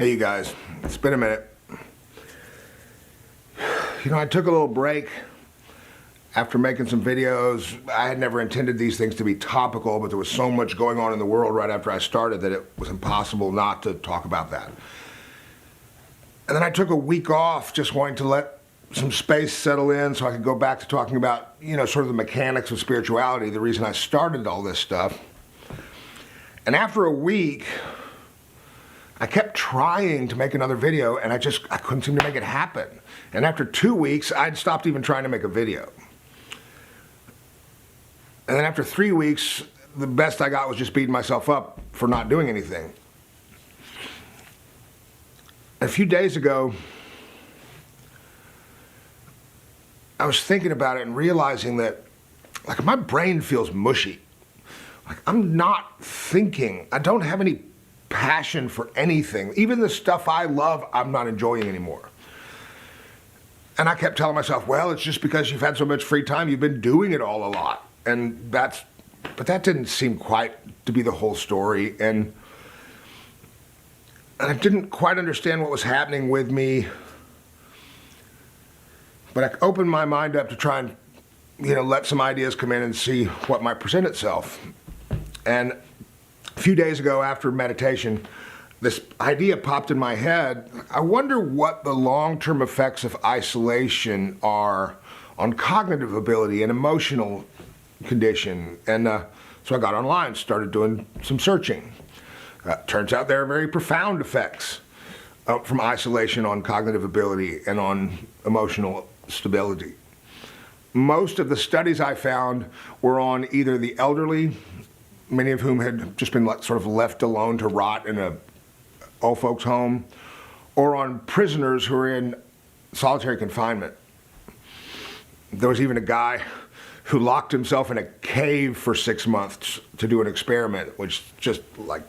Hey you guys, it's been a minute. You know, I took a little break after making some videos. I had never intended these things to be topical, but there was so much going on in the world right after I started that it was impossible not to talk about that. And then I took a week off just wanting to let some space settle in so I could go back to talking about, you know, sort of the mechanics of spirituality, the reason I started all this stuff. And after a week, I kept trying to make another video and I couldn't seem to make it happen. And after 2 weeks, I'd stopped even trying to make a video. And then after 3 weeks, the best I got was just beating myself up for not doing anything. A few days ago, I was thinking about it and realizing that, like, my brain feels mushy. Like, I'm not thinking. I don't have any passion for anything. Even the stuff I love, I'm not enjoying anymore. And I kept telling myself, well, it's just because you've had so much free time, you've been doing it all a lot. But that didn't seem quite to be the whole story. And I didn't quite understand what was happening with me. But I opened my mind up to try and, you know, let some ideas come in and see what might present itself. And a few days ago after meditation, this idea popped in my head. I wonder what the long-term effects of isolation are on cognitive ability and emotional condition. And so I got online, started doing some searching. Turns out there are very profound effects from isolation on cognitive ability and on emotional stability. Most of the studies I found were on either the elderly, many of whom had just been sort of left alone to rot in a old folks home, or on prisoners who are in solitary confinement. There was even a guy who locked himself in a cave for 6 months to do an experiment, which just like,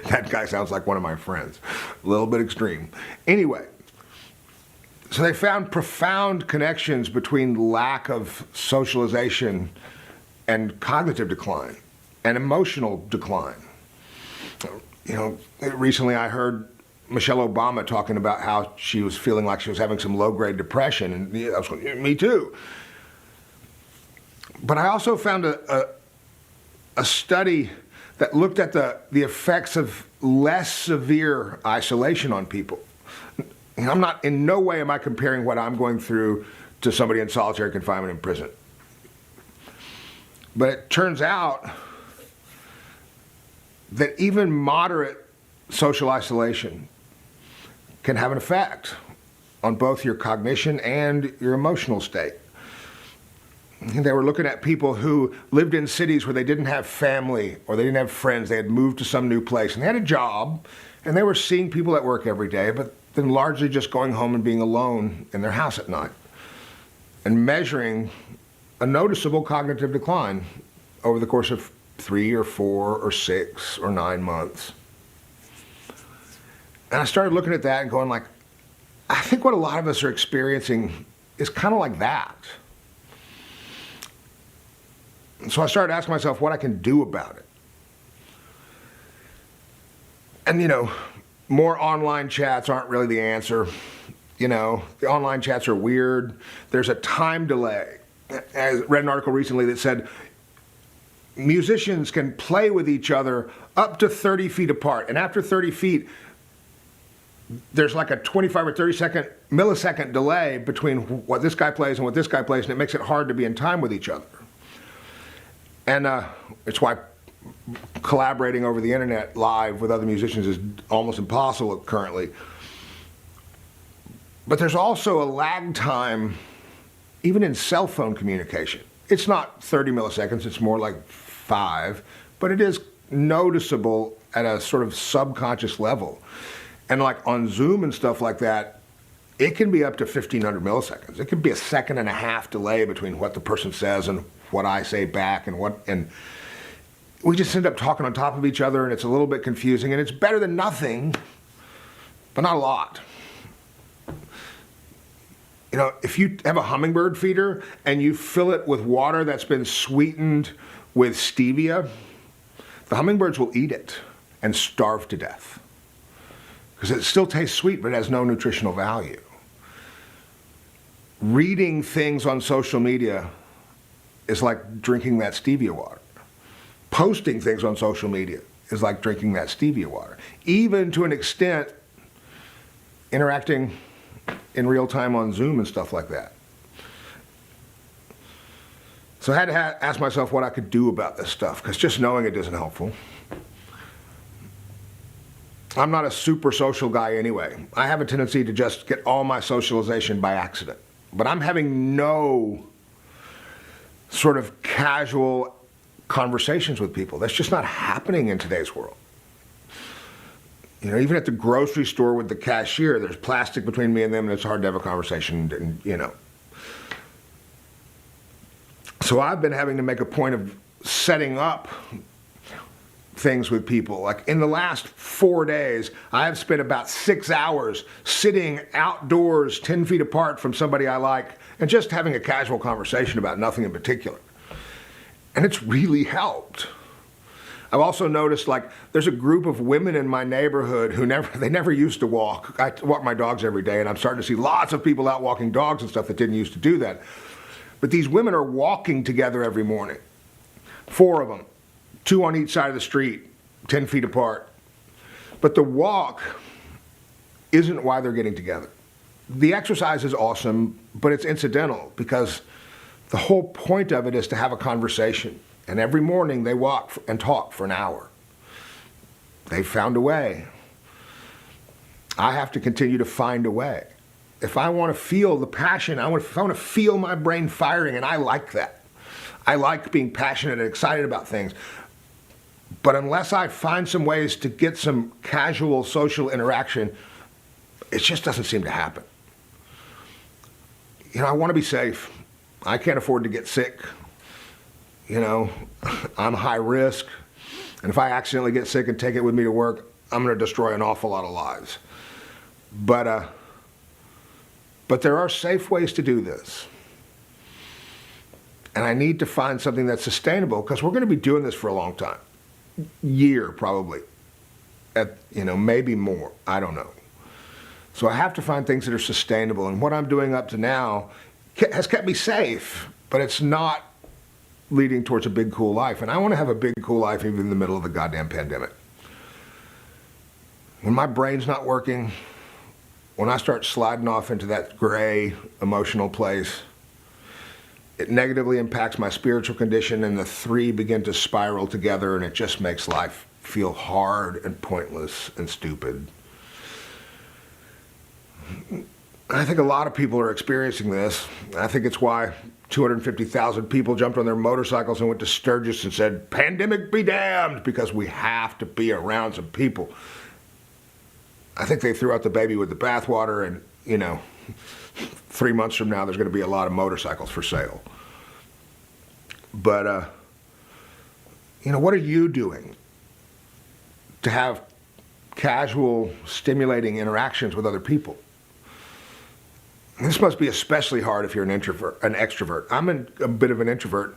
that guy sounds like one of my friends. A little bit extreme. Anyway, so they found profound connections between lack of socialization and cognitive decline and emotional decline. You know, recently I heard Michelle Obama talking about how she was feeling like she was having some low-grade depression, and I was going, me too. But I also found a study that looked at the effects of less severe isolation on people. And I'm not, in no way am I comparing what I'm going through to somebody in solitary confinement in prison. But it turns out that even moderate social isolation can have an effect on both your cognition and your emotional state. They were looking at people who lived in cities where they didn't have family or they didn't have friends. They had moved to some new place and they had a job and they were seeing people at work every day, but then largely just going home and being alone in their house at night and measuring a noticeable cognitive decline over the course of 3 or 4 or 6 or 9 months. And I started looking at that and going like, I think what a lot of us are experiencing is kind of like that. So I started asking myself what I can do about it. And you know, more online chats aren't really the answer. You know, the online chats are weird. There's a time delay. I read an article recently that said musicians can play with each other up to 30 feet apart. And after 30 feet, there's like a 25 or 30 millisecond delay between what this guy plays and what this guy plays, and it makes it hard to be in time with each other. And it's why collaborating over the internet live with other musicians is almost impossible currently. But there's also a lag time, even in cell phone communication. It's not 30 milliseconds, it's more like 5, but it is noticeable at a sort of subconscious level. And like on Zoom and stuff like that, it can be up to 1,500 milliseconds. It could be a 1.5 second delay between what the person says and what I say back, and we just end up talking on top of each other, and it's a little bit confusing, and it's better than nothing, but not a lot. You know, if you have a hummingbird feeder and you fill it with water that's been sweetened with stevia, the hummingbirds will eat it and starve to death. because it still tastes sweet, but it has no nutritional value. Reading things on social media is like drinking that stevia water. Posting things on social media is like drinking that stevia water. Even to an extent, interacting in real time on Zoom and stuff like that. So I had to ask myself what I could do about this stuff, because just knowing it isn't helpful. I'm not a super social guy anyway. I have a tendency to just get all my socialization by accident. But I'm having no sort of casual conversations with people. That's just not happening in today's world. You know, even at the grocery store with the cashier, there's plastic between me and them, and it's hard to have a conversation, and, you know. So I've been having to make a point of setting up things with people. Like in the last 4 days, I have spent about 6 hours sitting outdoors 10 feet apart from somebody I like and just having a casual conversation about nothing in particular. And it's really helped. I've also noticed, like, there's a group of women in my neighborhood who never used to walk. I walk my dogs every day, and I'm starting to see lots of people out walking dogs and stuff that didn't used to do that. But these women are walking together every morning. 4 of them. 2 on each side of the street, 10 feet apart. But the walk isn't why they're getting together. The exercise is awesome, but it's incidental, because the whole point of it is to have a conversation. And every morning they walk and talk for an hour. They've found a way. I have to continue to find a way. If I want to feel the passion, if I want to feel my brain firing, and I like that. I like being passionate and excited about things. But unless I find some ways to get some casual social interaction, it just doesn't seem to happen. You know, I want to be safe. I can't afford to get sick. You know, I'm high risk. And if I accidentally get sick and take it with me to work, I'm going to destroy an awful lot of lives. But there are safe ways to do this. And I need to find something that's sustainable, because we're going to be doing this for a long time. Year, probably. Maybe more. I don't know. So I have to find things that are sustainable. And what I'm doing up to now has kept me safe, but it's not leading towards a big, cool life. And I want to have a big, cool life even in the middle of the goddamn pandemic. When my brain's not working, when I start sliding off into that gray, emotional place, it negatively impacts my spiritual condition, and the 3 begin to spiral together, and it just makes life feel hard and pointless and stupid. I think a lot of people are experiencing this. I think it's why 250,000 people jumped on their motorcycles and went to Sturgis and said, "Pandemic be damned," because we have to be around some people. I think they threw out the baby with the bathwater, and, 3 months from now, there's going to be a lot of motorcycles for sale. But, what are you doing to have casual, stimulating interactions with other people? This must be especially hard if you're an extrovert. I'm a bit of an introvert.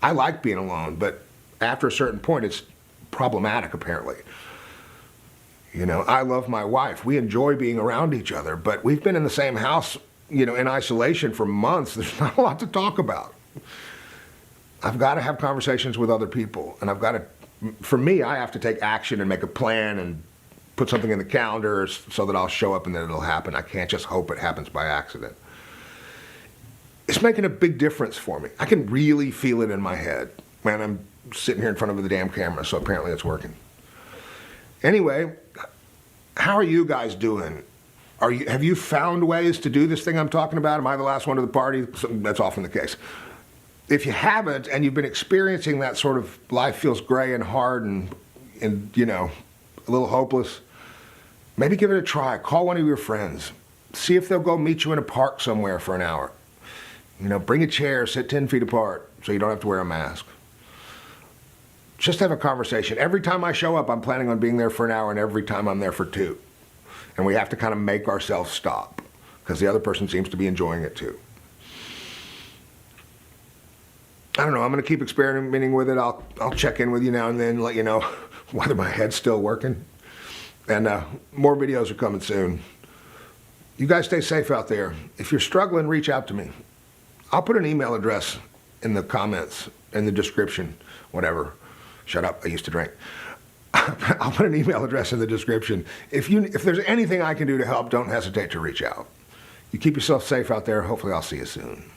I like being alone, but after a certain point, it's problematic, apparently. I love my wife. We enjoy being around each other, but we've been in the same house, in isolation for months. There's not a lot to talk about. I've got to have conversations with other people, and for me, I have to take action and make a plan and put something in the calendar so that I'll show up and that it'll happen. I can't just hope it happens by accident. It's making a big difference for me. I can really feel it in my head. Man, I'm sitting here in front of the damn camera, so apparently it's working. Anyway, how are you guys doing? Have you found ways to do this thing I'm talking about? Am I the last one to the party? That's often the case. If you haven't, and you've been experiencing that sort of life feels gray and hard and a little hopeless, maybe give it a try. Call one of your friends. See if they'll go meet you in a park somewhere for an hour. Bring a chair, sit 10 feet apart so you don't have to wear a mask. Just have a conversation. Every time I show up, I'm planning on being there for an hour, and every time I'm there for 2. And we have to kind of make ourselves stop, because the other person seems to be enjoying it too. I don't know. I'm going to keep experimenting with it. I'll check in with you now and then, let you know whether my head's still working. And more videos are coming soon. You guys stay safe out there. If you're struggling, reach out to me. I'll put an email address in the comments, in the description, whatever. Shut up, I used to drink. I'll put an email address in the description. If there's anything I can do to help, don't hesitate to reach out. You keep yourself safe out there. Hopefully I'll see you soon.